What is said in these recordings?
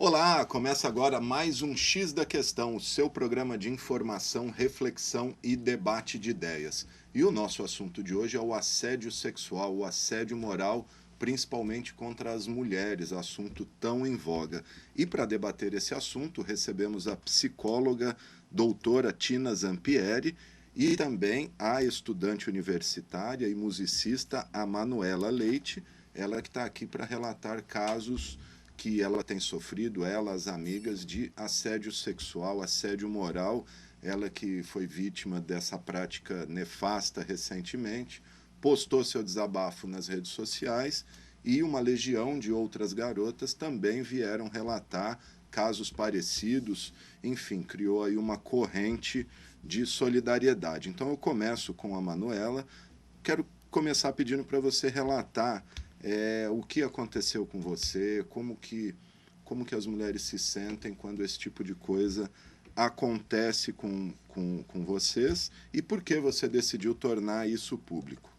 Olá, começa agora mais um X da Questão, o seu programa de informação, reflexão e debate de ideias. E o nosso assunto de hoje é o assédio sexual, o assédio moral, principalmente contra as mulheres, assunto tão em voga. E para debater esse assunto, recebemos a psicóloga doutora Tina Zampieri e também a estudante universitária e musicista a Manuela Leite, ela que está aqui para relatar casos que ela tem sofrido, ela, as amigas, de assédio sexual, assédio moral, ela que foi vítima dessa prática nefasta recentemente, postou seu desabafo nas redes sociais e uma legião de outras garotas também vieram relatar casos parecidos, enfim, criou aí uma corrente de solidariedade. Então eu começo com a Manuela, quero começar pedindo para você relatar o que aconteceu com você, como que as mulheres se sentem quando esse tipo de coisa acontece com vocês e por que você decidiu tornar isso público.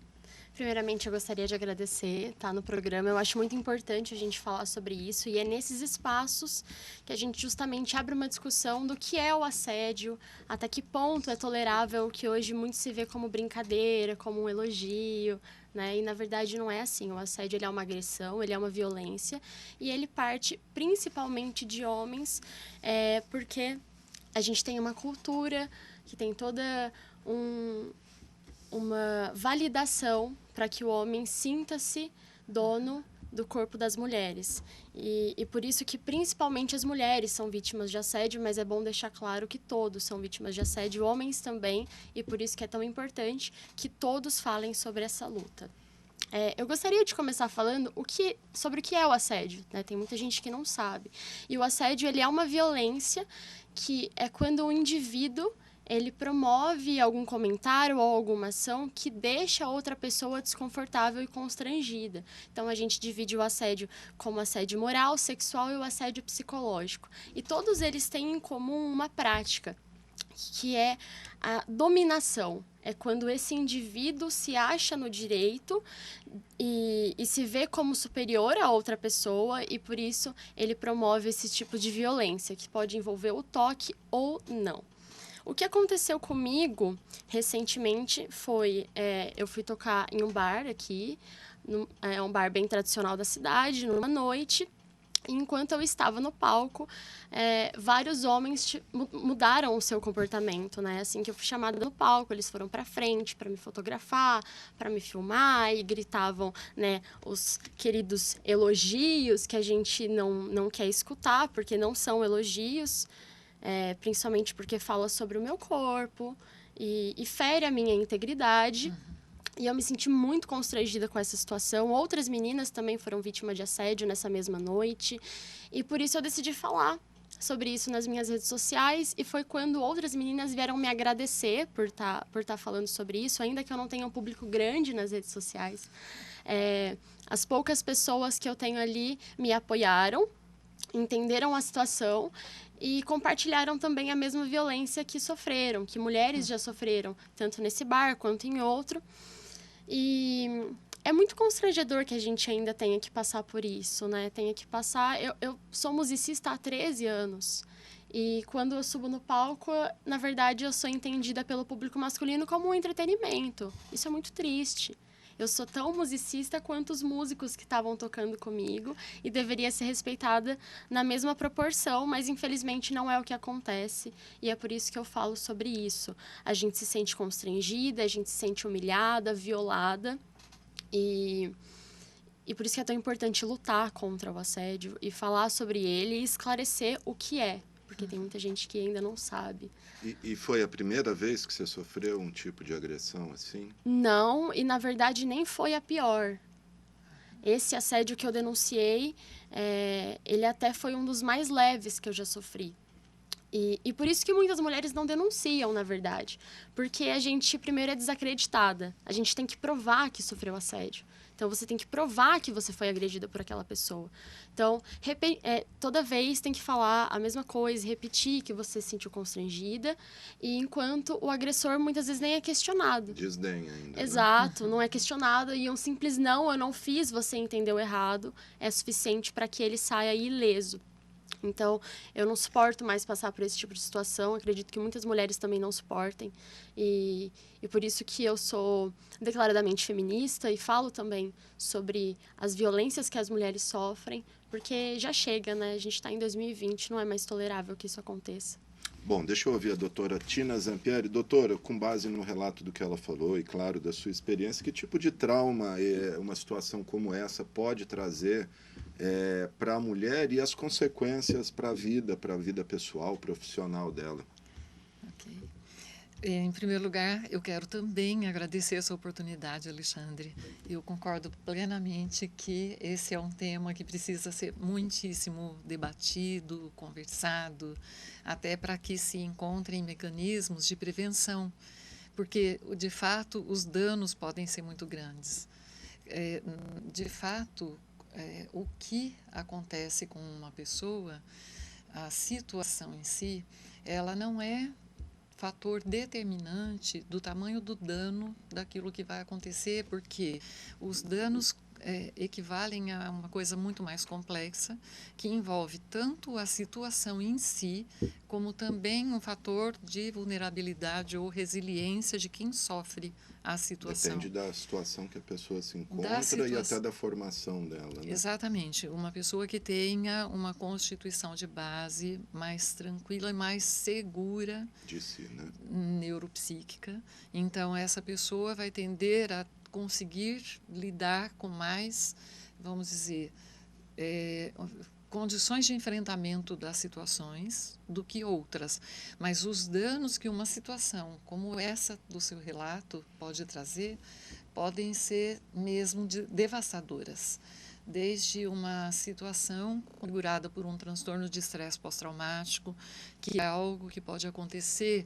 Primeiramente, eu gostaria de agradecer estar no programa. Eu acho muito importante a gente falar sobre isso e é nesses espaços que a gente justamente abre uma discussão do que é o assédio, até que ponto é tolerável o que hoje muito se vê como brincadeira, como um elogio, né? E na verdade não é assim. O assédio ele é uma agressão, ele é uma violência e ele parte principalmente de homens, porque a gente tem uma cultura que tem toda uma validação para que o homem sinta-se dono do corpo das mulheres. E por isso que principalmente as mulheres são vítimas de assédio, mas é bom deixar claro que todos são vítimas de assédio, homens também, e por isso que é tão importante que todos falem sobre essa luta. Eu gostaria de começar falando sobre o que é o assédio, né? Tem muita gente que não sabe. E o assédio ele é uma violência que é quando o indivíduo ele promove algum comentário ou alguma ação que deixa a outra pessoa desconfortável e constrangida. Então, a gente divide o assédio como assédio moral, sexual e o assédio psicológico. E todos eles têm em comum uma prática, que é a dominação. É quando esse indivíduo se acha no direito e se vê como superior a outra pessoa e, por isso, ele promove esse tipo de violência, que pode envolver o toque ou não. O que aconteceu comigo recentemente foi, eu fui tocar em um bar aqui, é um bar bem tradicional da cidade, numa noite. E enquanto eu estava no palco, vários homens mudaram o seu comportamento, né? Assim que eu fui chamada no palco, eles foram para frente para me fotografar, para me filmar e gritavam, né, os queridos elogios que a gente não quer escutar, porque não são elogios. Principalmente porque fala sobre o meu corpo e fere a minha integridade. E eu me senti muito constrangida com essa situação. Outras meninas também foram vítimas de assédio nessa mesma noite. E por isso eu decidi falar sobre isso nas minhas redes sociais. E foi quando outras meninas vieram me agradecer por tá falando sobre isso, ainda que eu não tenha um público grande nas redes sociais. As poucas pessoas que eu tenho ali me apoiaram, entenderam a situação e compartilharam também a mesma violência que sofreram, que mulheres já sofreram, tanto nesse bar quanto em outro. E é muito constrangedor que a gente ainda tenha que passar por isso, né? Tenha que passar... Eu sou musicista há 13 anos. E quando eu subo no palco, na verdade, eu sou entendida pelo público masculino como um entretenimento. Isso é muito triste. Eu sou tão musicista quanto os músicos que estavam tocando comigo e deveria ser respeitada na mesma proporção, mas infelizmente não é o que acontece e é por isso que eu falo sobre isso. A gente se sente constrangida, a gente se sente humilhada, violada e por isso que é tão importante lutar contra o assédio e falar sobre ele e esclarecer o que é, porque tem muita gente que ainda não sabe. E foi a primeira vez que você sofreu um tipo de agressão assim? Não, e na verdade nem foi a pior. Esse assédio que eu denunciei, ele até foi um dos mais leves que eu já sofri. E por isso que muitas mulheres não denunciam, na verdade. Porque a gente, primeiro, é desacreditada. A gente tem que provar que sofreu assédio. Então, você tem que provar que você foi agredida por aquela pessoa. Então, toda vez tem que falar a mesma coisa, repetir que você se sentiu constrangida. E enquanto o agressor, muitas vezes, nem é questionado. Desdém ainda, Exato, né? Não é questionado. E um simples não, eu não fiz, você entendeu errado, é suficiente para que ele saia ileso. Então, eu não suporto mais passar por esse tipo de situação. Acredito que muitas mulheres também não suportem. E por isso que eu sou declaradamente feminista e falo também sobre as violências que as mulheres sofrem, porque já chega, né? A gente está em 2020, não é mais tolerável que isso aconteça. Bom, deixa eu ouvir a doutora Tina Zampieri. Doutora, com base no relato do que ela falou e, claro, da sua experiência, que tipo de trauma uma situação como essa pode trazer para a mulher e as consequências para a vida pessoal, profissional dela? Ok. Em primeiro lugar, eu quero também agradecer essa oportunidade, Alexandre. Eu concordo plenamente que esse é um tema que precisa ser muitíssimo debatido, conversado, até para que se encontrem mecanismos de prevenção, porque, de fato, os danos podem ser muito grandes. De fato, o que acontece com uma pessoa, a situação em si, ela não é fator determinante do tamanho do dano daquilo que vai acontecer, porque os danos equivalem a uma coisa muito mais complexa, que envolve tanto a situação em si, como também um fator de vulnerabilidade ou resiliência de quem sofre a situação. Depende da situação que a pessoa se encontra e até da formação dela, né? Exatamente. Uma pessoa que tenha uma constituição de base mais tranquila e mais segura de si, né? Neuropsíquica. Então, essa pessoa vai tender a conseguir lidar com mais, vamos dizer, condições de enfrentamento das situações do que outras. Mas os danos que uma situação como essa do seu relato pode trazer podem ser mesmo devastadoras. Desde uma situação configurada por um transtorno de estresse pós-traumático, que é algo que pode acontecer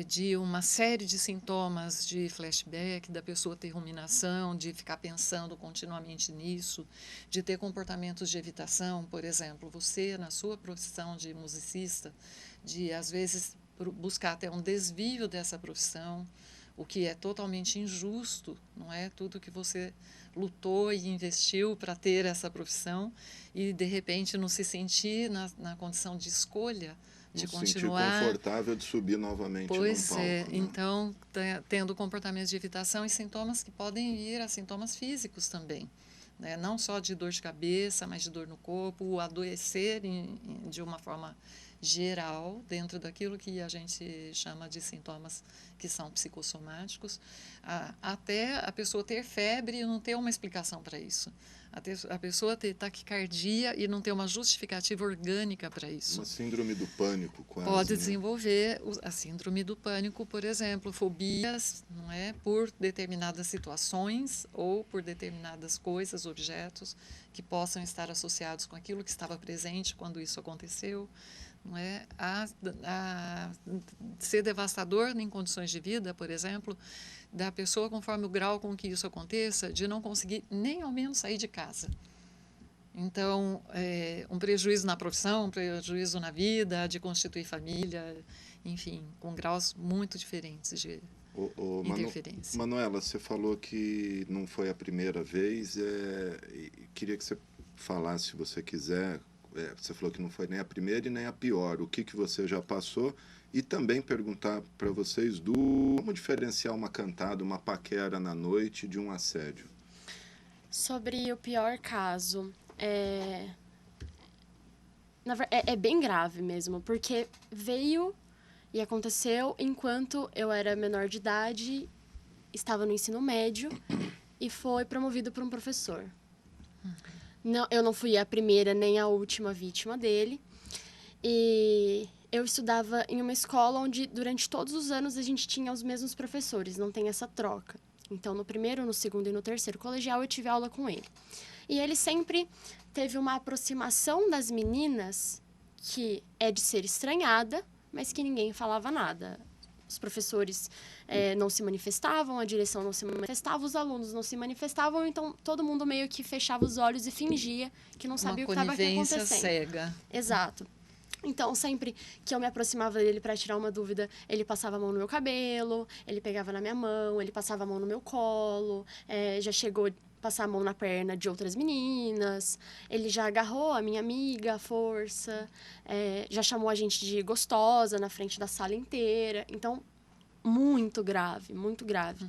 de uma série de sintomas de flashback, da pessoa ter ruminação, de ficar pensando continuamente nisso, de ter comportamentos de evitação, por exemplo, você na sua profissão de musicista, de às vezes buscar até um desvio dessa profissão, o que é totalmente injusto, não é? Tudo que você lutou e investiu para ter essa profissão e de repente não se sentir na condição de escolha, de continuar. Sentir confortável de subir novamente num palco. Pois é, né? Então, tendo comportamentos de evitação e sintomas que podem ir a sintomas físicos também, né? Não só de dor de cabeça, mas de dor no corpo, o adoecer de uma forma geral, dentro daquilo que a gente chama de sintomas que são psicossomáticos, até a pessoa ter febre e não ter uma explicação para isso. A pessoa ter taquicardia e não ter uma justificativa orgânica para isso. Uma síndrome do pânico, quase. Pode desenvolver a síndrome do pânico, por exemplo, fobias, não é, por determinadas situações ou por determinadas coisas, objetos que possam estar associados com aquilo que estava presente quando isso aconteceu. Não é? A ser devastador em condições de vida, por exemplo, da pessoa, conforme o grau com que isso aconteça, de não conseguir nem ao menos sair de casa. Então, um prejuízo na profissão, um prejuízo na vida, de constituir família, enfim, com graus muito diferentes de interferência. Manuela, você falou que não foi a primeira vez, queria que você falasse, se você quiser. Você falou que não foi nem a primeira e nem a pior. O que você já passou? E também perguntar para vocês como diferenciar uma cantada, uma paquera na noite de um assédio. Sobre o pior caso, é bem grave mesmo, porque veio e aconteceu enquanto eu era menor de idade, estava no ensino médio e foi promovido por um professor. Não, eu não fui a primeira nem a última vítima dele. E eu estudava em uma escola onde, durante todos os anos, a gente tinha os mesmos professores, não tem essa troca. Então, no primeiro, no segundo e no terceiro colegial, eu tive aula com ele. E ele sempre teve uma aproximação das meninas que é de ser estranhada, mas que ninguém falava nada. Os professores não se manifestavam, a direção não se manifestava, os alunos não se manifestavam, então todo mundo meio que fechava os olhos e fingia que não sabia o que estava acontecendo. Uma conivência cega. Exato. Então, sempre que eu me aproximava dele para tirar uma dúvida, ele passava a mão no meu cabelo, ele pegava na minha mão, ele passava a mão no meu colo, já chegou passar a mão na perna de outras meninas, ele já agarrou a minha amiga à força, já chamou a gente de gostosa na frente da sala inteira. Então, muito grave, muito grave.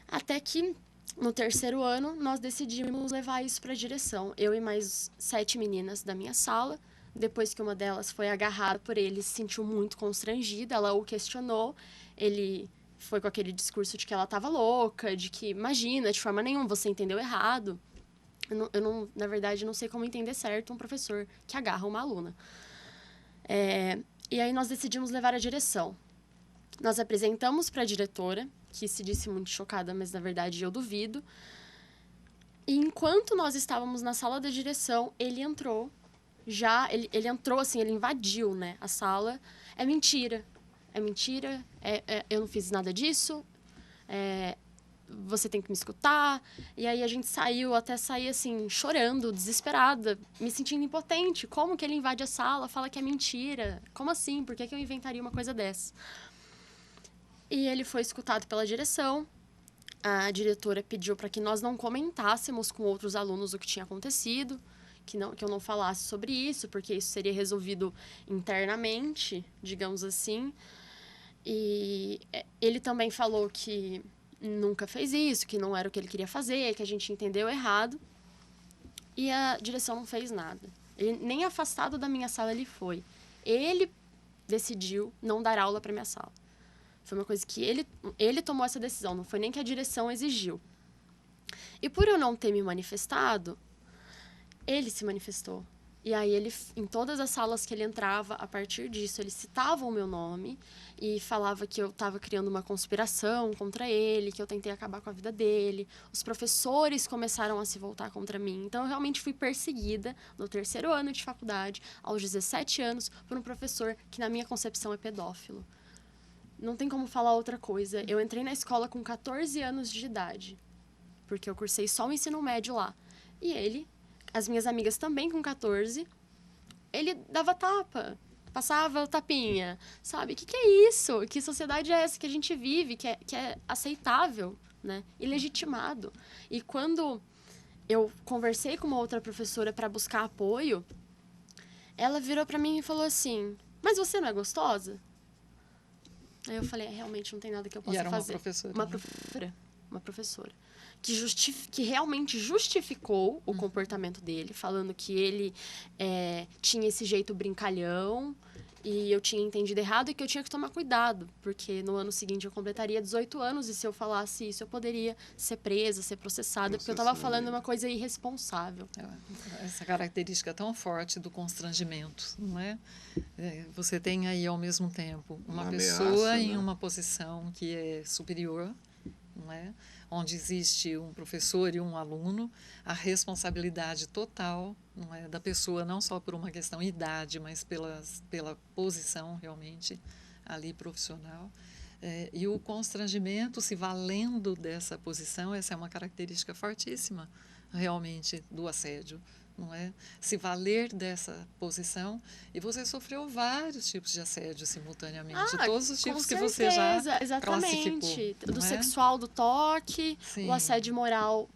Até que, no 3º ano, nós decidimos levar isso para a direção. Eu e mais 7 meninas da minha sala. Depois que uma delas foi agarrada por ele, se sentiu muito constrangida, ela o questionou, ele foi com aquele discurso de que ela estava louca, de que, imagina, de forma nenhuma, você entendeu errado. Eu não, na verdade, não sei como entender certo um professor que agarra uma aluna. E aí nós decidimos levar à direção. Nós apresentamos para a diretora, que se disse muito chocada, mas na verdade eu duvido. E enquanto nós estávamos na sala da direção, ele entrou. Ele entrou assim, ele invadiu, né, a sala. É mentira, eu não fiz nada disso, você tem que me escutar. E aí a gente saiu, até sair assim, chorando, desesperada, me sentindo impotente. Como que ele invade a sala, fala que é mentira? Como assim? Por que eu inventaria uma coisa dessa? E ele foi escutado pela direção. A diretora pediu para que nós não comentássemos com outros alunos o que tinha acontecido, que eu não falasse sobre isso, porque isso seria resolvido internamente, digamos assim. E ele também falou que nunca fez isso, que não era o que ele queria fazer, que a gente entendeu errado. E a direção não fez nada. Nem afastado da minha sala ele foi. Ele decidiu não dar aula para minha sala. Foi uma coisa que ele tomou essa decisão, não foi nem que a direção exigiu. E por eu não ter me manifestado, ele se manifestou. E aí, em todas as salas que ele entrava, a partir disso, ele citava o meu nome e falava que eu estava criando uma conspiração contra ele, que eu tentei acabar com a vida dele. Os professores começaram a se voltar contra mim. Então, eu realmente fui perseguida no 3º ano de faculdade, aos 17 anos, por um professor que, na minha concepção, é pedófilo. Não tem como falar outra coisa. Eu entrei na escola com 14 anos de idade, porque eu cursei só o ensino médio lá. E ele, as minhas amigas também com 14, ele dava tapa, passava tapinha, sabe? O que é isso? Que sociedade é essa que a gente vive, que é aceitável, né? E legitimado. E quando eu conversei com uma outra professora para buscar apoio, ela virou para mim e falou assim, mas você não é gostosa? Aí eu falei, realmente não tem nada que eu possa fazer. E era uma professora? Uma professora. Que realmente justificou o comportamento dele, falando que ele tinha esse jeito brincalhão e eu tinha entendido errado e que eu tinha que tomar cuidado, porque no ano seguinte eu completaria 18 anos e se eu falasse isso eu poderia ser presa, ser processada, porque eu estava falando uma coisa irresponsável. Essa característica tão forte do constrangimento, não é? Você tem aí ao mesmo tempo uma pessoa em uma posição que é superior, não é? Onde existe um professor e um aluno, a responsabilidade total, não é, da pessoa, não só por uma questão de idade, mas pela posição realmente ali profissional. E o constrangimento, se valendo dessa posição, essa é uma característica fortíssima realmente do assédio. Não é? Se valer dessa posição, e você sofreu vários tipos de assédio simultaneamente, todos os tipos que você já classificou. Do sexual, do toque, sim. O assédio moral,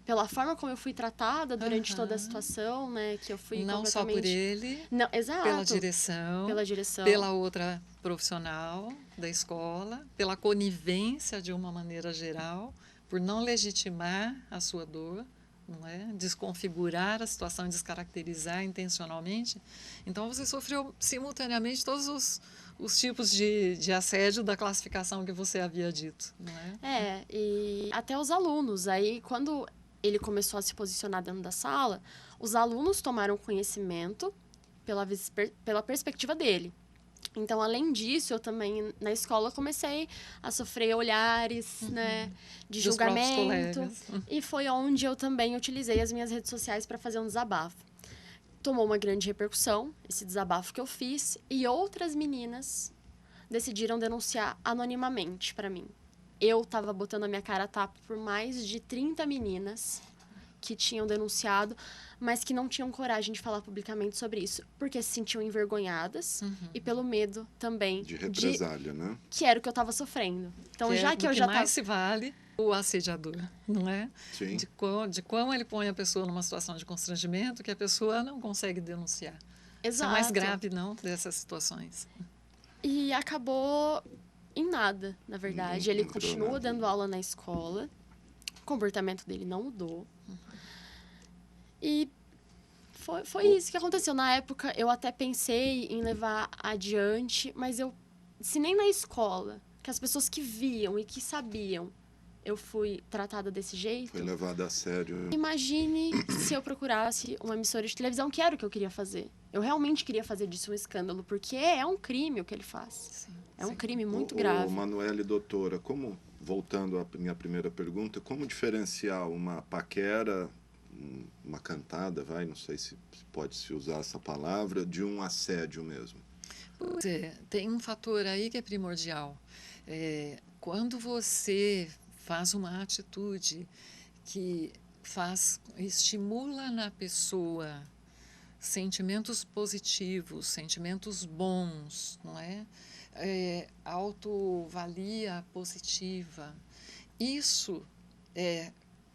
pela forma como eu fui tratada durante toda a situação, né, que eu fui não só por ele, não, exato. pela direção, pela outra profissional da escola, pela conivência de uma maneira geral, por não legitimar a sua dor, não é? Desconfigurar a situação, descaracterizar intencionalmente. Então, você sofreu simultaneamente todos os tipos de assédio da classificação que você havia dito, não é? E até os alunos. Aí, quando ele começou a se posicionar dentro da sala, os alunos tomaram conhecimento pela perspectiva dele. Então, além disso, eu também, na escola, comecei a sofrer olhares, né, de julgamento. E foi onde eu também utilizei as minhas redes sociais para fazer um desabafo. Tomou uma grande repercussão, esse desabafo que eu fiz, e outras meninas decidiram denunciar anonimamente para mim. Eu estava botando a minha cara a tapa por mais de 30 meninas que tinham denunciado, mas que não tinham coragem de falar publicamente sobre isso, porque se sentiam envergonhadas e pelo medo também de represália, né? Que era o que eu estava sofrendo. Então, já que eu já mais se vale o assediador, não é? Sim. De quão ele põe a pessoa numa situação de constrangimento que a pessoa não consegue denunciar. Isso é Exato. mais grave, não, dessas situações. E acabou em nada, na verdade. Não Ele virou continua nada. dando aula na escola, o comportamento dele não mudou. E foi isso que aconteceu. Na época, eu até pensei em levar adiante, mas se nem na escola, que as pessoas que viam e que sabiam, eu fui tratada desse jeito. Foi levado a sério. Imagine se eu procurasse uma emissora de televisão, que era o que eu queria fazer. Eu realmente queria fazer disso um escândalo, porque é um crime o que ele faz. Sim, É um sim. crime muito Ô, grave. Manuele, doutora, voltando à minha primeira pergunta, como diferenciar uma paquera, uma cantada, não sei se pode-se usar essa palavra, de um assédio mesmo? Pois é, tem um fator aí que é primordial. Quando você faz uma atitude que estimula na pessoa sentimentos positivos, sentimentos bons, não é? Autovalia positiva. Isso é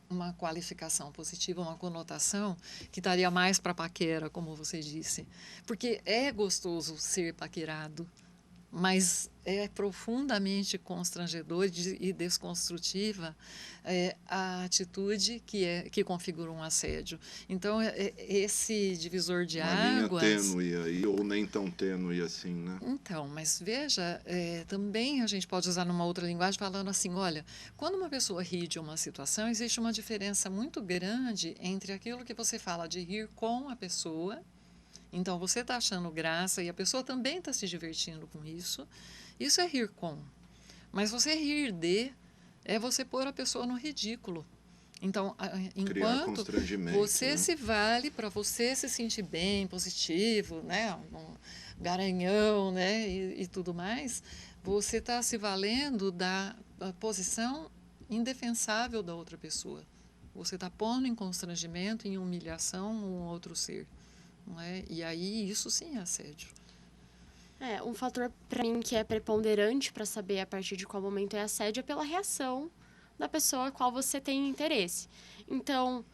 uma qualificação positiva, uma conotação que estaria mais para paquera, como você disse. Porque é gostoso ser paquerado, mas é profundamente constrangedor e desconstrutiva a atitude que configura um assédio. Então, esse divisor de águas... Uma linha tênue aí, ou nem tão tênue assim, né? Então, mas veja, também a gente pode usar numa outra linguagem falando assim, olha, quando uma pessoa ri de uma situação, existe uma diferença muito grande entre aquilo que você fala de rir com a pessoa. Então, você está achando graça e a pessoa também está se divertindo com isso. Isso é rir com. Mas você rir é você pôr a pessoa no ridículo. Então, enquanto você né? se vale para você se sentir bem, positivo, né? Um garanhão, né? E tudo mais, você está se valendo da posição indefensável da outra pessoa. Você está pondo em constrangimento, em humilhação um outro ser. Não é? E aí, isso sim é assédio. Um fator para mim que é preponderante para saber a partir de qual momento é assédio é pela reação da pessoa a qual você tem interesse. Então,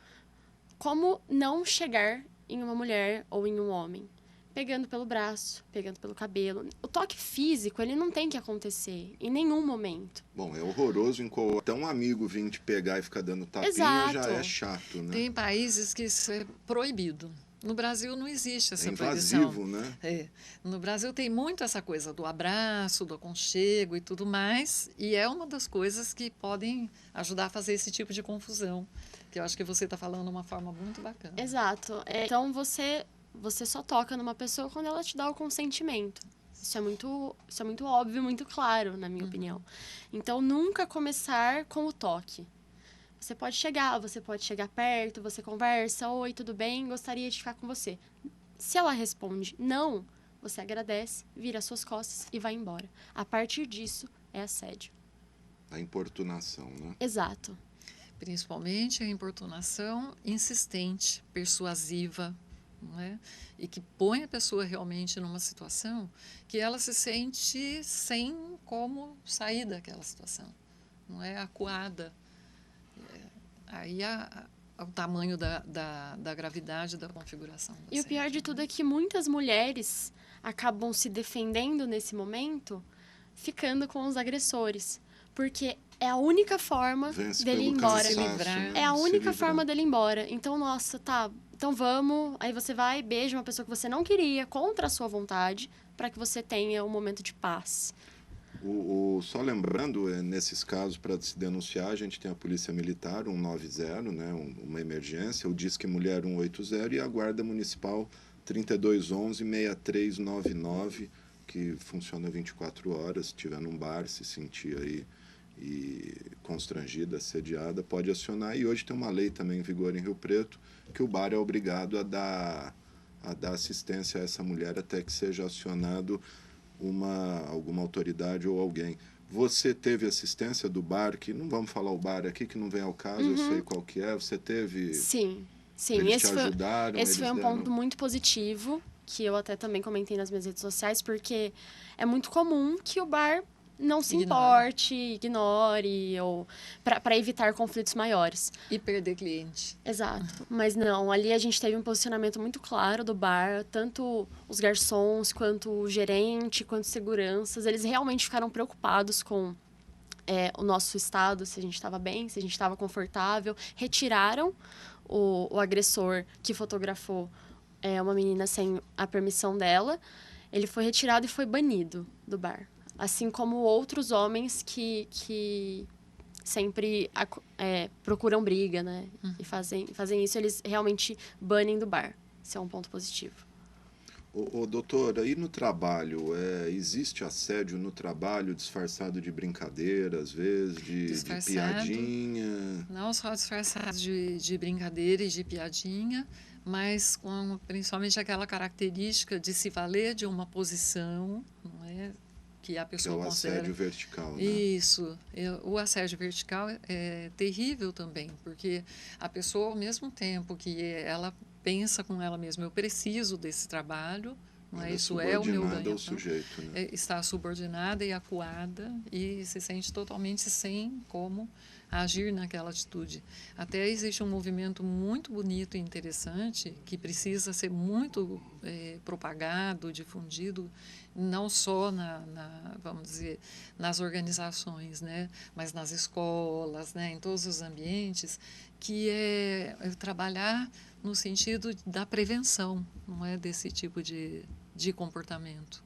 como não chegar em uma mulher ou em um homem? Pegando pelo braço, pegando pelo cabelo. O toque físico, ele não tem que acontecer em nenhum momento. Bom, é horroroso até um amigo vir te pegar e ficar dando tapinha. Exato. Já é chato, né? Tem países que isso é proibido. No Brasil não existe essa invasivo, proibição. Né? No Brasil tem muito essa coisa do abraço, do aconchego e tudo mais, e é uma das coisas que podem ajudar a fazer esse tipo de confusão, que eu acho que você está falando de uma forma muito bacana. Exato. Então, você só toca numa pessoa quando ela te dá o consentimento. Isso é muito óbvio, muito claro, na minha opinião. Então, nunca começar com o toque. Você pode chegar perto, você conversa, oi, tudo bem, gostaria de ficar com você. Se ela responde não, você agradece, vira as suas costas e vai embora. A partir disso, é assédio. A importunação, né? Exato. Principalmente a importunação insistente, persuasiva, não é? E que põe a pessoa realmente numa situação que ela se sente sem como sair daquela situação, não é? Acuada. Aí o tamanho da gravidade da configuração. E o pior de tudo é que muitas mulheres acabam se defendendo nesse momento, ficando com os agressores. Porque é a única forma dele ir embora. Se livrar, né? É a única forma dele ir embora. Então, nossa, tá, então vamos. Aí você vai, beija uma pessoa que você não queria, contra a sua vontade, para que você tenha um momento de paz. Só lembrando, nesses casos, para se denunciar, a gente tem a Polícia Militar 190, né, uma emergência, o Disque Mulher 180 e a Guarda Municipal 3211-6399, que funciona 24 horas. Se estiver num bar, se sentir aí constrangida, assediada, pode acionar. E hoje tem uma lei também em vigor em Rio Preto, que o bar é obrigado a dar assistência a essa mulher até que seja acionado alguma autoridade ou alguém. Você teve assistência do bar, que não vamos falar o bar aqui, que não vem ao caso, eu sei qual que é. Você teve... Sim. Eles te ajudaram? Esse foi um ponto muito positivo, que eu até também comentei nas minhas redes sociais, porque é muito comum que o bar não se Ignora. importe, ignore, ou para evitar conflitos maiores. E perder cliente. Exato. Mas não, ali a gente teve um posicionamento muito claro do bar, tanto os garçons, quanto o gerente, quanto seguranças, eles realmente ficaram preocupados com o nosso estado, se a gente estava bem, se a gente estava confortável. Retiraram o agressor que fotografou uma menina sem a permissão dela. Ele foi retirado e foi banido do bar. Assim como outros homens que sempre procuram briga, né? E fazem isso, eles realmente banem do bar. Isso é um ponto positivo. Doutor, aí no trabalho, existe assédio no trabalho disfarçado de brincadeira, às vezes, de piadinha? Não só disfarçado de brincadeira e de piadinha, mas com principalmente aquela característica de se valer de uma posição, não é? Que a pessoa que é o considera... assédio vertical, né? Isso. O assédio vertical é terrível também, porque a pessoa, ao mesmo tempo que ela pensa com ela mesma, eu preciso desse trabalho, não é? Isso é o meu ganho. Sujeito, né? Está subordinada e acuada e se sente totalmente sem como agir naquela atitude. Até existe um movimento muito bonito e interessante que precisa ser muito propagado, difundido, não só vamos dizer, nas organizações, né, mas nas escolas, né, em todos os ambientes, que é trabalhar no sentido da prevenção, não é, desse tipo de comportamento,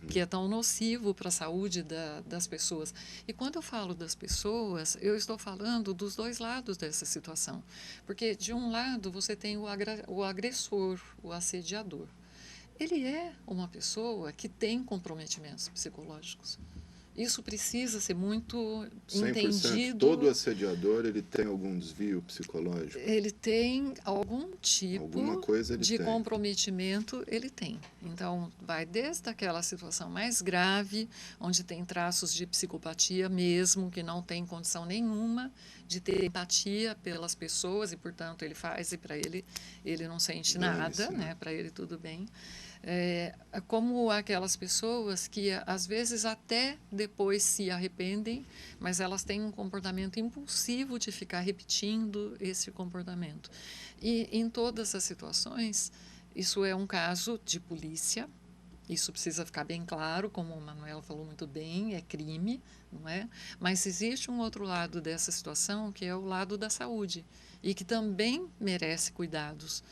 que é tão nocivo para a saúde das pessoas. E quando eu falo das pessoas, eu estou falando dos dois lados dessa situação. Porque, de um lado, você tem o agressor, o assediador. Ele é uma pessoa que tem comprometimentos psicológicos. Isso precisa ser muito 100%. Entendido. Todo assediador, ele tem algum desvio psicológico? Ele tem algum tipo de tem. comprometimento, ele tem. Então, vai desde aquela situação mais grave, onde tem traços de psicopatia mesmo, que não tem condição nenhuma de ter empatia pelas pessoas e, portanto, ele faz e para ele não sente nada, né? Para ele tudo bem. Como aquelas pessoas que às vezes até depois se arrependem, mas elas têm um comportamento impulsivo de ficar repetindo esse comportamento. E em todas as situações, isso é um caso de polícia, isso precisa ficar bem claro, como a Manuela falou muito bem, é crime, não é? Mas existe um outro lado dessa situação, que é o lado da saúde, e que também merece cuidados,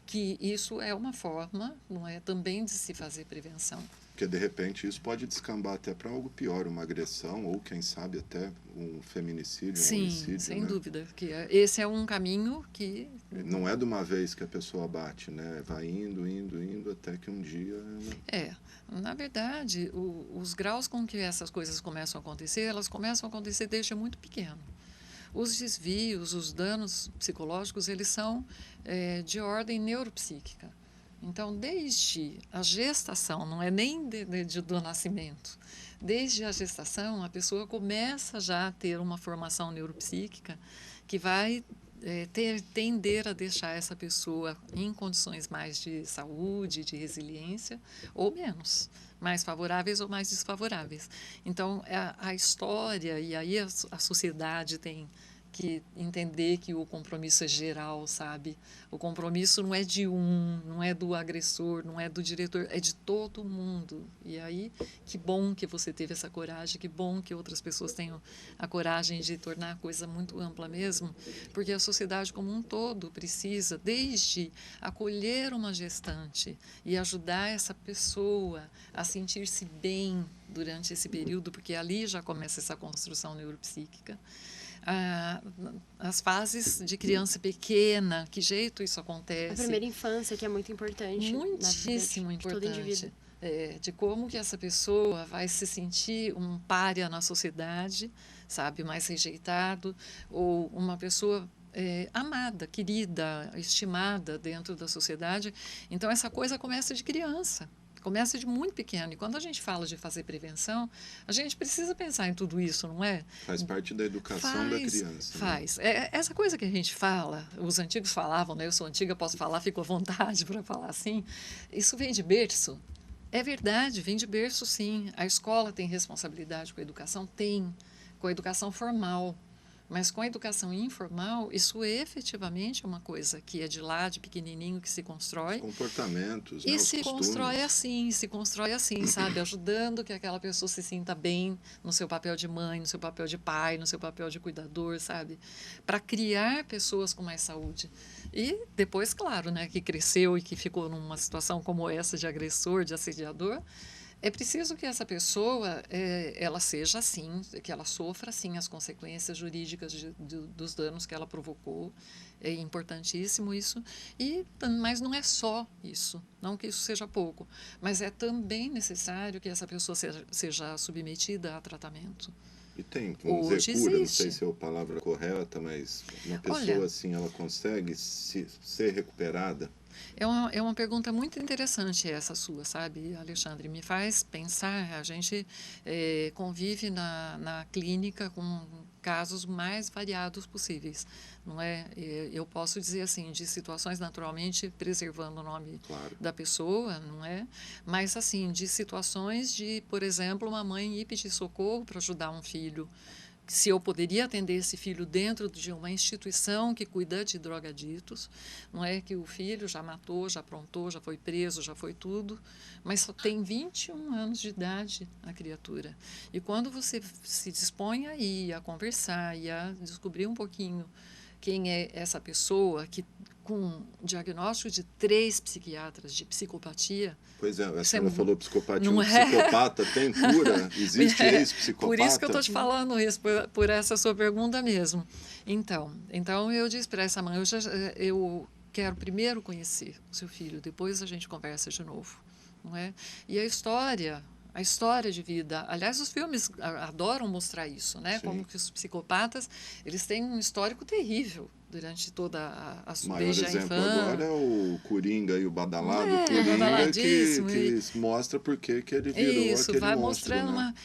que isso é uma forma, não é, também de se fazer prevenção. Porque, de repente, isso pode descambar até para algo pior, uma agressão ou, quem sabe, até um feminicídio, sim, um homicídio. Sem né? dúvida. Que esse é um caminho que... Não é de uma vez que a pessoa bate, né? Vai indo, até que um dia... Na verdade, os graus com que essas coisas começam a acontecer, elas começam a acontecer desde muito pequeno. Os desvios, os danos psicológicos, eles são de ordem neuropsíquica. Então, desde a gestação, não é nem do nascimento, desde a gestação, a pessoa começa já a ter uma formação neuropsíquica que vai tender a deixar essa pessoa em condições mais de saúde, de resiliência, ou menos, mais favoráveis ou mais desfavoráveis. Então, a história, e aí a sociedade tem que entender que o compromisso é geral, sabe? O compromisso não é de não é do agressor, não é do diretor, é de todo mundo. E aí, que bom que você teve essa coragem, que bom que outras pessoas tenham a coragem de tornar a coisa muito ampla mesmo, porque a sociedade como um todo precisa, desde acolher uma gestante e ajudar essa pessoa a sentir-se bem durante esse período, porque ali já começa essa construção neuropsíquica, as fases de criança pequena, que jeito isso acontece. A primeira infância, que é muito importante. Muitíssimo importante. De como que essa pessoa vai se sentir um pária na sociedade, sabe, mais rejeitado, ou uma pessoa amada, querida, estimada dentro da sociedade. Então, essa coisa começa de criança. Começa de muito pequeno. E quando a gente fala de fazer prevenção, a gente precisa pensar em tudo isso, não é? Faz parte da educação da criança. Faz. Né? Essa coisa que a gente fala, os antigos falavam, né? Eu sou antiga, posso falar, fico à vontade para falar assim. Isso vem de berço. É verdade, vem de berço, sim. A escola tem responsabilidade com a educação? Tem, com a educação formal. Mas com a educação informal, isso efetivamente é uma coisa que é de lá, de pequenininho, que se constrói. Os comportamentos, né? E Os se constrói assim, sabe? Ajudando que aquela pessoa se sinta bem no seu papel de mãe, no seu papel de pai, no seu papel de cuidador, sabe? Para criar pessoas com mais saúde. E depois, claro, né, que cresceu e que ficou numa situação como essa de agressor, de assediador, é preciso que essa pessoa ela seja assim, que ela sofra assim as consequências jurídicas dos danos que ela provocou. É importantíssimo isso. Mas não é só isso, não que isso seja pouco, mas é também necessário que essa pessoa seja submetida a tratamento. E tem, vamos dizer, cura, não sei se é a palavra correta, mas uma pessoa Olha, assim, ela consegue ser recuperada? é uma pergunta muito interessante essa sua, sabe, Alexandre? Me faz pensar, a gente convive na clínica com casos mais variados possíveis, não é? Eu posso dizer assim, de situações naturalmente preservando o nome Claro. da pessoa, não é? Mas assim, de situações de, por exemplo, uma mãe ir pedir socorro para ajudar um filho, se eu poderia atender esse filho dentro de uma instituição que cuida de drogaditos, não é que o filho já matou, já aprontou, já foi preso, já foi tudo, mas só tem 21 anos de idade a criatura. E quando você se dispõe a ir, a conversar e a descobrir um pouquinho quem é essa pessoa que com diagnóstico de 3 psiquiatras de psicopatia. Pois é, a senhora falou psicopatia, não um psicopata tem cura? Existe ex-psicopata? Por isso que eu estou te falando isso, por essa sua pergunta mesmo. Então eu disse para essa mãe, eu quero primeiro conhecer o seu filho, depois a gente conversa de novo. Não é? E a história de vida. Aliás, os filmes adoram mostrar isso, né? Sim. Como que os psicopatas, eles têm um histórico terrível durante toda a sua desde a infância. O maior exemplo agora é o Coringa e o Badalado. Coringa que mostra por que ele virou aquele vai monstro, mostrando né?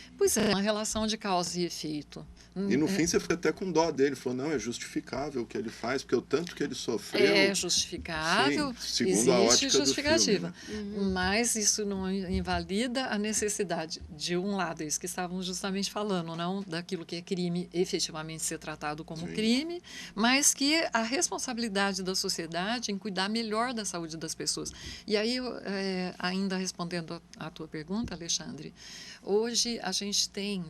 uma relação de causa e efeito. E no fim você fica até com dó dele. Falou, não, é justificável o que ele faz, porque o tanto que ele sofreu... É justificável, sim, segundo existe a ótica justificativa. do filme, né? Mas isso não invalida a necessidade, de um lado, isso que estávamos justamente falando, não daquilo que é crime efetivamente ser tratado como crime, mas que a responsabilidade da sociedade em cuidar melhor da saúde das pessoas. E aí, ainda respondendo à tua pergunta, Alexandre, hoje a gente tem,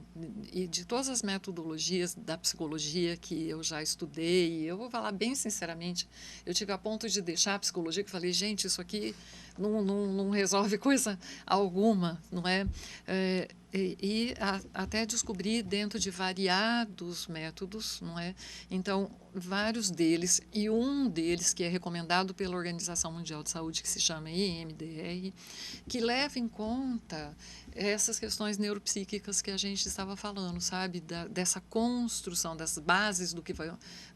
e de todas as metodologias da psicologia que eu já estudei, eu vou falar bem sinceramente, eu tive a ponto de deixar a psicologia, que falei, gente, isso aqui não resolve coisa alguma, não é? Até descobri dentro de variados métodos, não é? Então, vários deles, e um deles que é recomendado pela Organização Mundial de Saúde, que se chama EMDR, que leva em conta essas questões neuropsíquicas que a gente estava falando, sabe? Dessa construção, das bases do que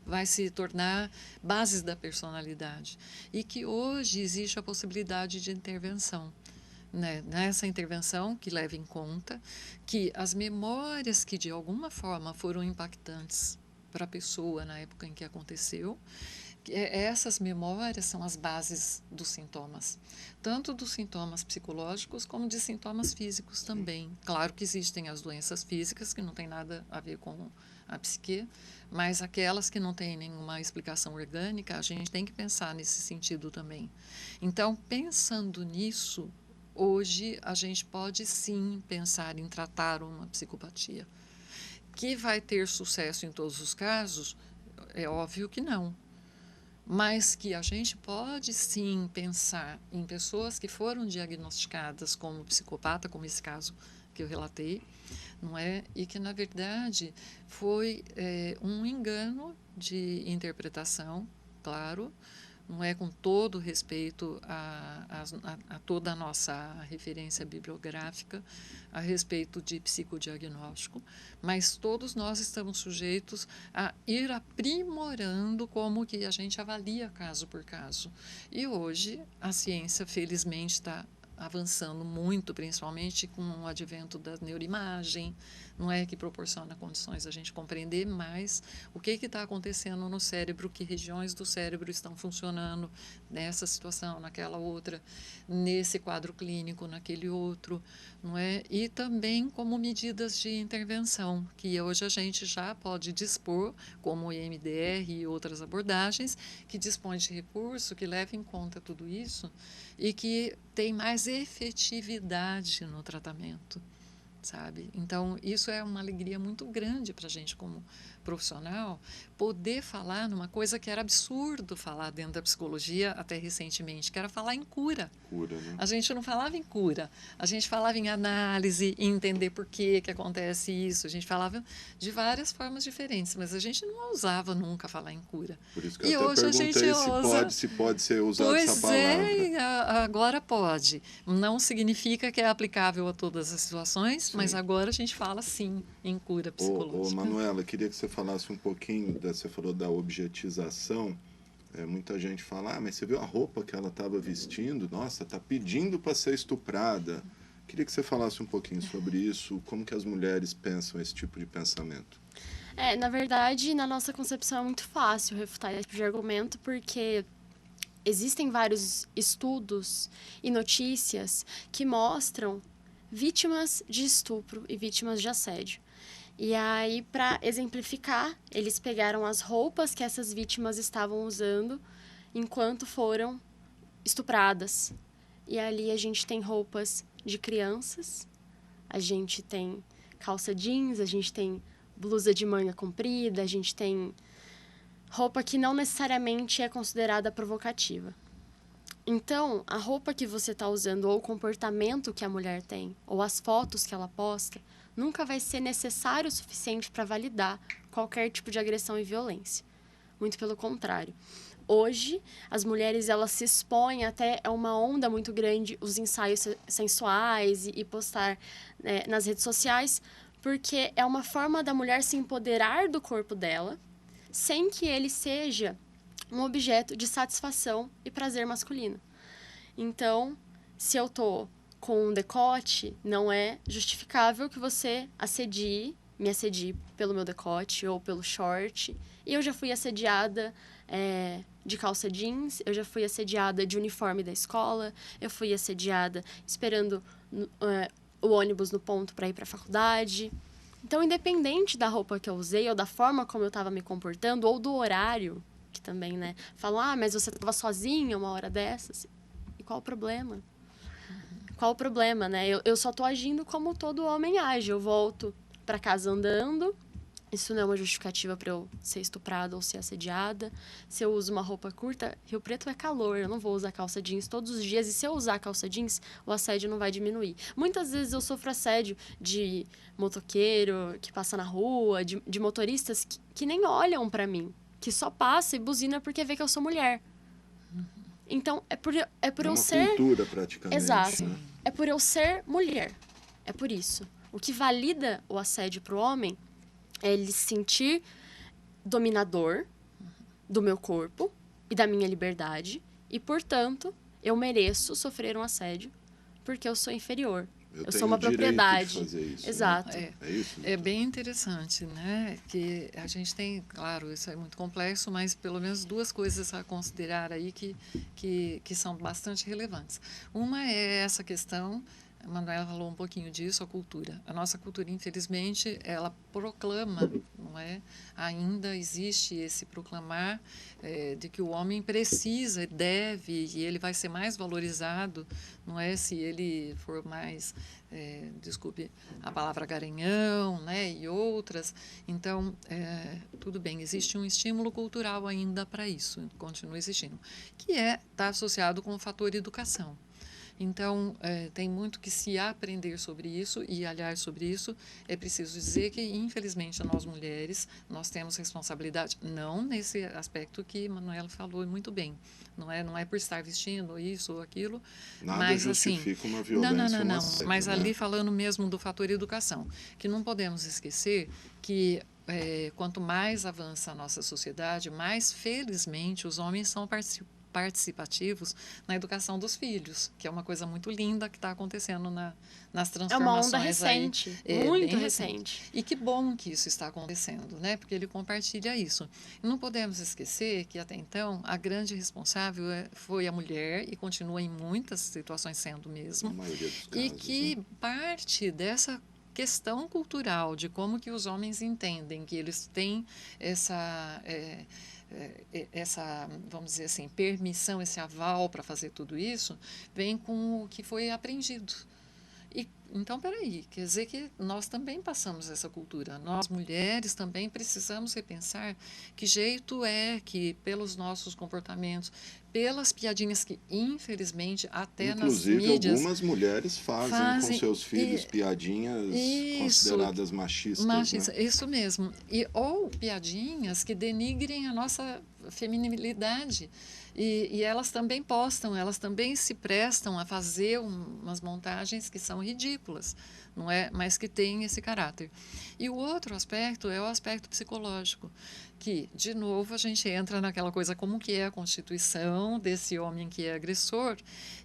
vai se tornar bases da personalidade. E que hoje existe a possibilidade de intervenção. Né? Nessa intervenção que leva em conta que as memórias que de alguma forma foram impactantes para a pessoa na época em que aconteceu, essas memórias são as bases dos sintomas, tanto dos sintomas psicológicos como de sintomas físicos também. Claro que existem as doenças físicas que não tem nada a ver com a psique, mas aquelas que não têm nenhuma explicação orgânica, a gente tem que pensar nesse sentido também. Então, pensando nisso, hoje a gente pode sim pensar em tratar uma psicopatia. Que vai ter sucesso em todos os casos? É óbvio que não. Mas que a gente pode sim pensar em pessoas que foram diagnosticadas como psicopata, como esse caso que eu relatei, não é? E que, na verdade, foi um engano de interpretação, claro, não é, com todo respeito a toda a nossa referência bibliográfica a respeito de psicodiagnóstico, mas todos nós estamos sujeitos a ir aprimorando como que a gente avalia caso por caso. E hoje a ciência, felizmente, está avançando muito, principalmente com o advento da neuroimagem, não é, que proporciona condições a gente compreender mais o que está acontecendo no cérebro, que regiões do cérebro estão funcionando nessa situação, naquela outra, nesse quadro clínico, naquele outro, não é? E também como medidas de intervenção, que hoje a gente já pode dispor, como o EMDR e outras abordagens, que dispõe de recurso, que leva em conta tudo isso e que tem mais efetividade no tratamento, sabe? Então, isso é uma alegria muito grande para a gente como profissional, poder falar numa coisa que era absurdo falar dentro da psicologia até recentemente, que era falar em cura. Cura, né? A gente não falava em cura, a gente falava em análise, em entender por que acontece isso, a gente falava de várias formas diferentes, mas a gente não ousava nunca falar em cura. Por isso que E eu até hoje a gente ousa. se pode ser usada essa Pois palavra. é, agora pode. Não significa que é aplicável a todas as situações, Sim. mas agora a gente fala sim em cura psicológica. Manuela, queria que você falasse um pouquinho, você falou da objetização. Muita gente fala, mas você viu a roupa que ela estava vestindo? Nossa, está pedindo para ser estuprada. Queria que você falasse um pouquinho sobre isso, como que as mulheres pensam esse tipo de pensamento. Na verdade, na nossa concepção é muito fácil refutar esse tipo de argumento, porque existem vários estudos e notícias que mostram vítimas de estupro e vítimas de assédio. E aí, para exemplificar, eles pegaram as roupas que essas vítimas estavam usando enquanto foram estupradas. E ali a gente tem roupas de crianças, a gente tem calça jeans, a gente tem blusa de manga comprida, a gente tem roupa que não necessariamente é considerada provocativa. Então, a roupa que você está usando, ou o comportamento que a mulher tem, ou as fotos que ela posta, nunca vai ser necessário o suficiente para validar qualquer tipo de agressão e violência. Muito pelo contrário. Hoje, as mulheres elas se expõem até a uma onda muito grande, os ensaios sensuais e postar nas redes sociais, porque é uma forma da mulher se empoderar do corpo dela, sem que ele seja um objeto de satisfação e prazer masculino. Então, se eu tô com um decote, não é justificável que você me assedie pelo meu decote ou pelo short. E eu já fui assediada de calça jeans, eu já fui assediada de uniforme da escola, eu fui assediada esperando o ônibus no ponto para ir para a faculdade. Então, independente da roupa que eu usei ou da forma como eu estava me comportando ou do horário, que também, né, falam, mas você estava sozinha uma hora dessas. E qual o problema? Qual o problema, né? Eu só tô agindo como todo homem age. Eu volto para casa andando. Isso não é uma justificativa para eu ser estuprada ou ser assediada. Se eu uso uma roupa curta, Rio Preto é calor. Eu não vou usar calça jeans todos os dias. E se eu usar calça jeans, o assédio não vai diminuir. Muitas vezes eu sofro assédio de motoqueiro que passa na rua, de motoristas que nem olham para mim, que só passa e buzina porque vê que eu sou mulher. Então, é por eu ser... É uma cultura, praticamente. Exato. Né? É por eu ser mulher. É por isso. O que valida o assédio para o homem é ele se sentir dominador do meu corpo e da minha liberdade. E, portanto, eu mereço sofrer um assédio porque eu sou inferior. Eu sou uma propriedade. De fazer isso, exato. Né? É isso? É bem interessante, né? Que a gente tem, claro, isso é muito complexo, mas pelo menos duas coisas a considerar aí que são bastante relevantes. Uma é essa questão, a Manuela falou um pouquinho disso, a cultura. A nossa cultura, infelizmente, ela proclama, não é? Ainda existe esse proclamar de que o homem precisa, deve, e ele vai ser mais valorizado, não é? Se ele for mais, desculpe a palavra garanhão, né? E outras. Então, tudo bem, existe um estímulo cultural ainda para isso, continua existindo, que está associado com o fator educação. Então, tem muito que se aprender sobre isso e, aliás, sobre isso, é preciso dizer que, infelizmente, nós mulheres, nós temos responsabilidade, não nesse aspecto que Manuela falou muito bem, não é por estar vestindo isso ou aquilo, Nada mas justifica assim... uma violência, Não, assédio, mas né? ali falando mesmo do fator educação, que não podemos esquecer que quanto mais avança a nossa sociedade, mais, felizmente, os homens são participativos na educação dos filhos, que é uma coisa muito linda que está acontecendo nas É transformações. uma onda recente, aí, muito bem recente. E que bom que isso está acontecendo, né? Porque ele compartilha isso. E não podemos esquecer que, até então, a grande responsável foi a mulher, e continua em muitas situações sendo mesmo, Na maioria dos casos, e que parte dessa questão cultural de como que os homens entendem que eles têm essa, vamos dizer assim, permissão, esse aval para fazer tudo isso, vem com o que foi aprendido. E, então, peraí, quer dizer que nós também passamos essa cultura. Nós, mulheres, também precisamos repensar que jeito é que, pelos nossos comportamentos, pelas piadinhas que, infelizmente, até inclusive, nas mídias... algumas mulheres fazem com seus filhos piadinhas consideradas machistas. Né? Isso mesmo. Ou piadinhas que denigrem a nossa feminilidade. E elas também postam, elas também se prestam a fazer umas montagens que são ridículas, não é? Mas que têm esse caráter. E o outro aspecto é o aspecto psicológico, que, de novo, a gente entra naquela coisa como que é a constituição desse homem que é agressor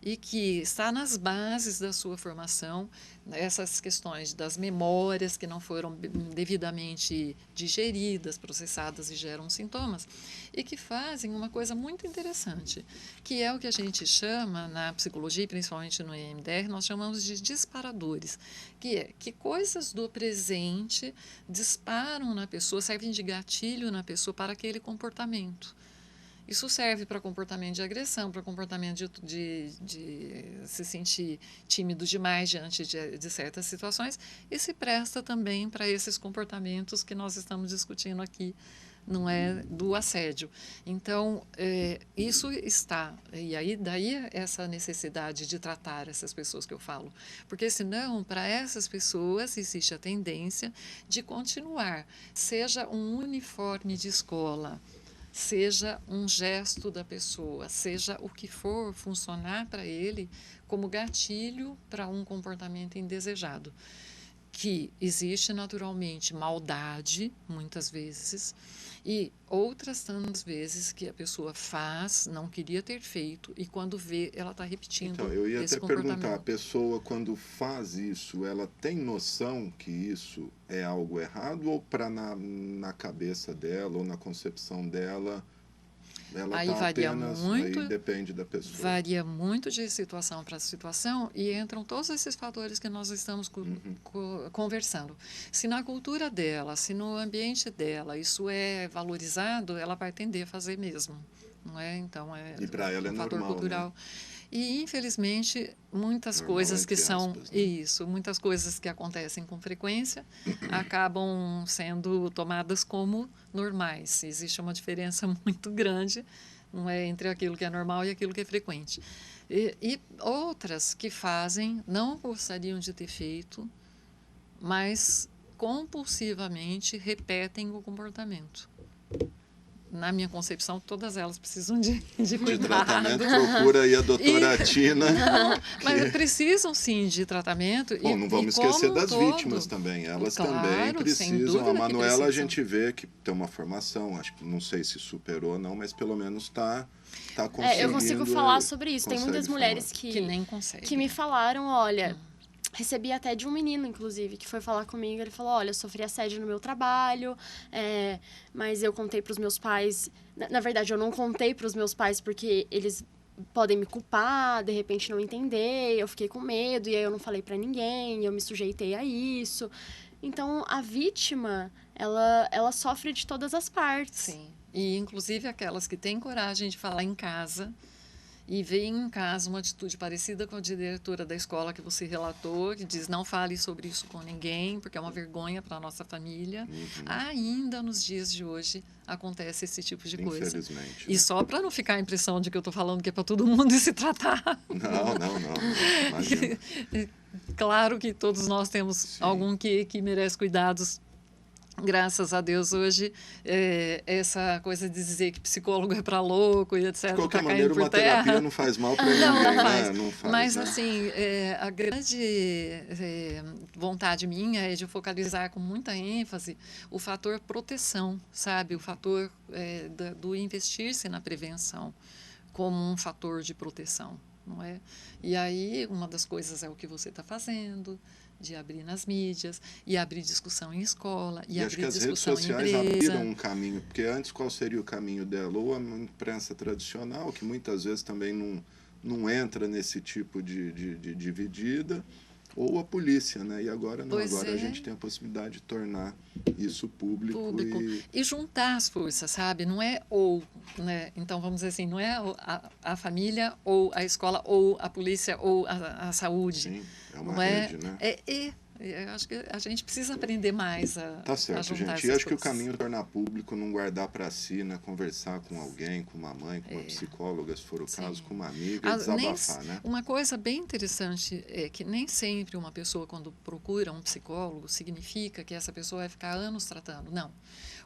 e que está nas bases da sua formação, essas questões das memórias que não foram devidamente digeridas, processadas e geram sintomas, e que fazem uma coisa muito interessante, que é o que a gente chama na psicologia, principalmente no EMDR, nós chamamos de disparadores, que é que coisas do presente disparam na pessoa, servem de gatilho na pessoa para aquele comportamento. Isso serve para comportamento de agressão, para comportamento de se sentir tímido demais diante de certas situações, e se presta também para esses comportamentos que nós estamos discutindo aqui, não é, do assédio. Então, isso está, e aí daí essa necessidade de tratar essas pessoas que eu falo, porque senão, para essas pessoas, existe a tendência de continuar, seja um uniforme de escola, seja um gesto da pessoa, seja o que for funcionar para ele como gatilho para um comportamento indesejado. Que existe naturalmente maldade, muitas vezes, e outras tantas vezes que a pessoa faz, não queria ter feito, e quando vê, ela está repetindo esse comportamento. Então, eu ia até perguntar, a pessoa quando faz isso, ela tem noção que isso é algo errado, ou na cabeça dela, ou na concepção dela, ela aí está varia apenas, muito, aí depende da pessoa. Varia muito de situação para situação, e entram todos esses fatores que nós estamos conversando. Se na cultura dela, se no ambiente dela isso é valorizado, ela vai tender a fazer mesmo, não é? Então e para ela é fator normal, cultural. Né? E, infelizmente, muitas Normal, coisas que são aspas, né? isso, muitas coisas que acontecem com frequência acabam sendo tomadas como normais. Existe uma diferença muito grande, não é, entre aquilo que é normal e aquilo que é frequente. E outras que fazem, não gostariam de ter feito, mas compulsivamente repetem o comportamento. Na minha concepção, todas elas precisam de cuidado. De tratamento, procura aí a doutora Tina. Não, mas precisam sim de tratamento. Bom, não vamos esquecer das vítimas também. Elas também precisam. A Manuela a gente vê que tem uma formação, acho que não sei se superou ou não, mas pelo menos está conseguindo. Eu consigo falar sobre isso. Tem muitas mulheres que nem conseguem. Que me falaram, olha... Recebi até de um menino, inclusive, que foi falar comigo. Ele falou, olha, eu sofri assédio no meu trabalho, mas eu contei para os meus pais... Na verdade, eu não contei para os meus pais porque eles podem me culpar, de repente não entender. Eu fiquei com medo e aí eu não falei para ninguém, eu me sujeitei a isso. Então, a vítima, ela sofre de todas as partes. Sim, e inclusive aquelas que têm coragem de falar em casa... E veem em casa uma atitude parecida com a diretora da escola que você relatou, que diz, não fale sobre isso com ninguém, porque é uma vergonha para a nossa família. Ainda nos dias de hoje acontece esse tipo de coisa. Infelizmente. E só para não ficar a impressão de que eu estou falando que é para todo mundo se tratar. Não. Imagina. Claro que todos nós temos algum que merece cuidados. Graças a Deus, hoje, essa coisa de dizer que psicólogo é para louco e etc. De qualquer maneira, uma terapia não faz mal para ninguém, né? Não faz, mas, né? assim, a grande vontade minha é de focalizar com muita ênfase o fator proteção, sabe? O fator do investir-se na prevenção. como um fator de proteção, não é? E aí, uma das coisas é o que você está fazendo, de abrir nas mídias, e abrir discussão em escola, e acho que abrir as redes discussão em sociais empresa. abriram um caminho, porque antes qual seria o caminho dela? Ou a imprensa tradicional, que muitas vezes também não entra nesse tipo de dividida, ou a polícia, né? E agora não, Pois agora é. a gente tem a possibilidade de tornar isso público. E juntar as forças, sabe? Não é ou, né? Então, vamos dizer assim, não é a família ou a escola ou a polícia ou a saúde. Sim, é uma não rede, né? Eu acho que a gente precisa aprender mais Tá certo, juntar gente. E essas acho que o coisas. caminho é tornar público, não guardar para si, né? Conversar com alguém, com uma mãe, com uma psicóloga, se for o caso, com uma amiga, e desabafar, né? Uma coisa bem interessante é que nem sempre uma pessoa, quando procura um psicólogo, significa que essa pessoa vai ficar anos tratando. Não.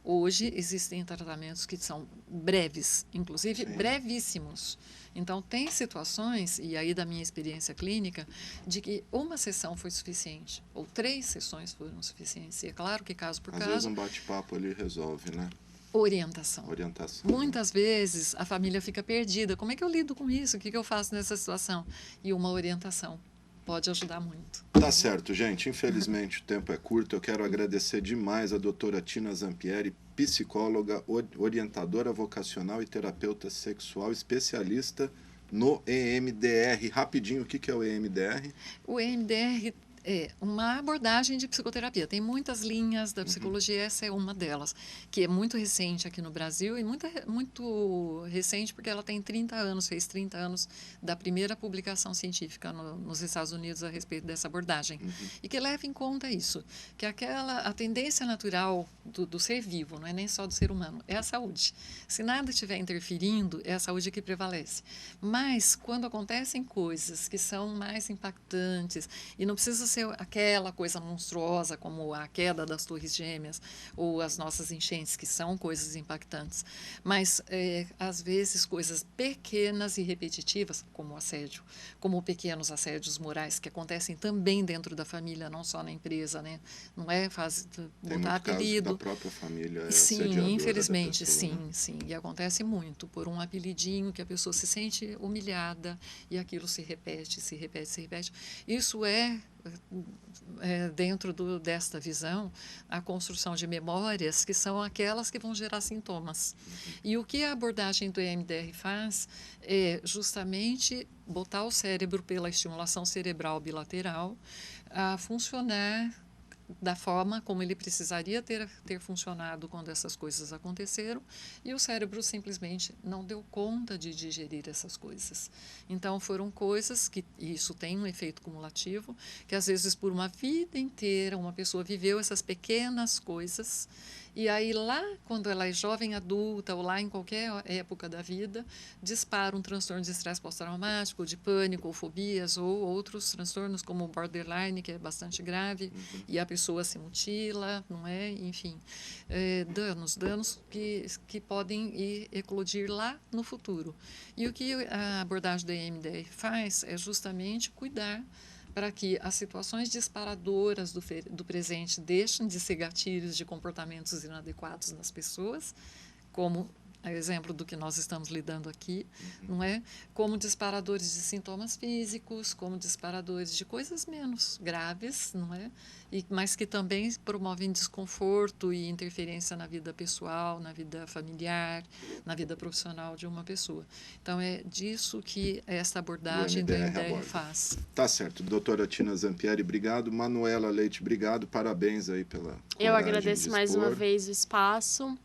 Hoje existem tratamentos que são breves, inclusive Sim. brevíssimos. Então, tem situações, e aí da minha experiência clínica, de que uma sessão foi suficiente, ou 3 sessões foram suficientes. E é claro que caso por Às caso... vezes um bate-papo ali resolve, né? Orientação. Muitas vezes a família fica perdida. Como é que eu lido com isso? O que eu faço nessa situação? E uma orientação pode ajudar muito. Tá certo, gente. Infelizmente o tempo é curto. Eu quero agradecer demais a doutora Tina Zampieri, psicóloga, orientadora vocacional e terapeuta sexual, especialista no EMDR. Rapidinho, o que é o EMDR? O EMDR é uma abordagem de psicoterapia. Tem muitas linhas da psicologia, essa é uma delas, que é muito recente aqui no Brasil e muito recente porque ela tem 30 anos, fez 30 anos da primeira publicação científica nos Estados Unidos a respeito dessa abordagem. E que leva em conta isso, que a tendência natural do ser vivo, não é nem só do ser humano, é a saúde. Se nada estiver interferindo, é a saúde que prevalece. Mas, quando acontecem coisas que são mais impactantes, e não precisa ser aquela coisa monstruosa como a queda das torres gêmeas ou as nossas enchentes, que são coisas impactantes, mas às vezes coisas pequenas e repetitivas, como o assédio, como pequenos assédios morais que acontecem também dentro da família, não só na empresa, né? Não é fácil botar apelido. Da própria família é sim, infelizmente, da pessoa, né? sim, e acontece muito por um apelidinho que a pessoa se sente humilhada e aquilo se repete, se repete, se repete. Isso dentro desta visão, a construção de memórias que são aquelas que vão gerar sintomas. E o que a abordagem do EMDR faz é justamente botar o cérebro, pela estimulação cerebral bilateral, a funcionar da forma como ele precisaria ter funcionado quando essas coisas aconteceram, e o cérebro simplesmente não deu conta de digerir essas coisas. Então, foram coisas que, e isso tem um efeito cumulativo, que às vezes por uma vida inteira uma pessoa viveu essas pequenas coisas, e aí lá, quando ela é jovem adulta, ou lá em qualquer época da vida, dispara um transtorno de estresse pós-traumático, de pânico, ou fobias, ou outros transtornos como o borderline, que é bastante grave, e a pessoa se mutila, não é? Enfim, danos que podem eclodir lá no futuro. E o que a abordagem da EMDR faz é justamente cuidar para que as situações disparadoras do presente deixem de ser gatilhos de comportamentos inadequados nas pessoas, como a exemplo do que nós estamos lidando aqui, não é? Como disparadores de sintomas físicos, como disparadores de coisas menos graves, não é? Mas que também promovem desconforto e interferência na vida pessoal, na vida familiar, na vida profissional de uma pessoa. Então, é disso que esta abordagem do EMDR faz. Tá certo. Doutora Tina Zampieri, obrigado. Manuela Leite, obrigado. Parabéns aí pela coragem. Eu agradeço mais uma vez o espaço.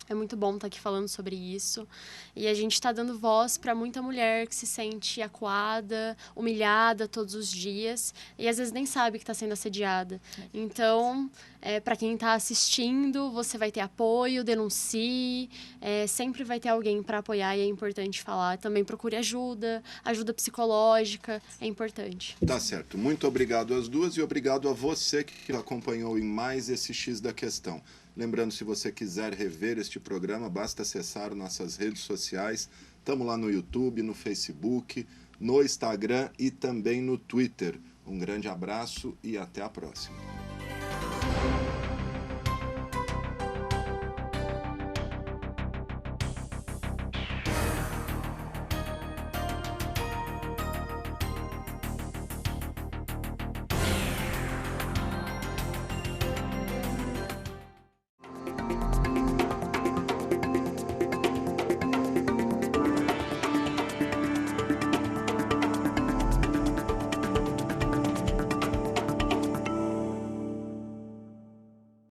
É muito bom estar aqui falando sobre isso. E a gente está dando voz para muita mulher que se sente acuada, humilhada todos os dias e às vezes nem sabe que está sendo assediada. Então, para quem está assistindo, você vai ter apoio, denuncie, sempre vai ter alguém para apoiar e é importante falar. Também procure ajuda psicológica, é importante. Tá certo. Muito obrigado às duas e obrigado a você que acompanhou em mais esse X da Questão. Lembrando, se você quiser rever este programa, basta acessar nossas redes sociais. Estamos lá no YouTube, no Facebook, no Instagram e também no Twitter. Um grande abraço e até a próxima.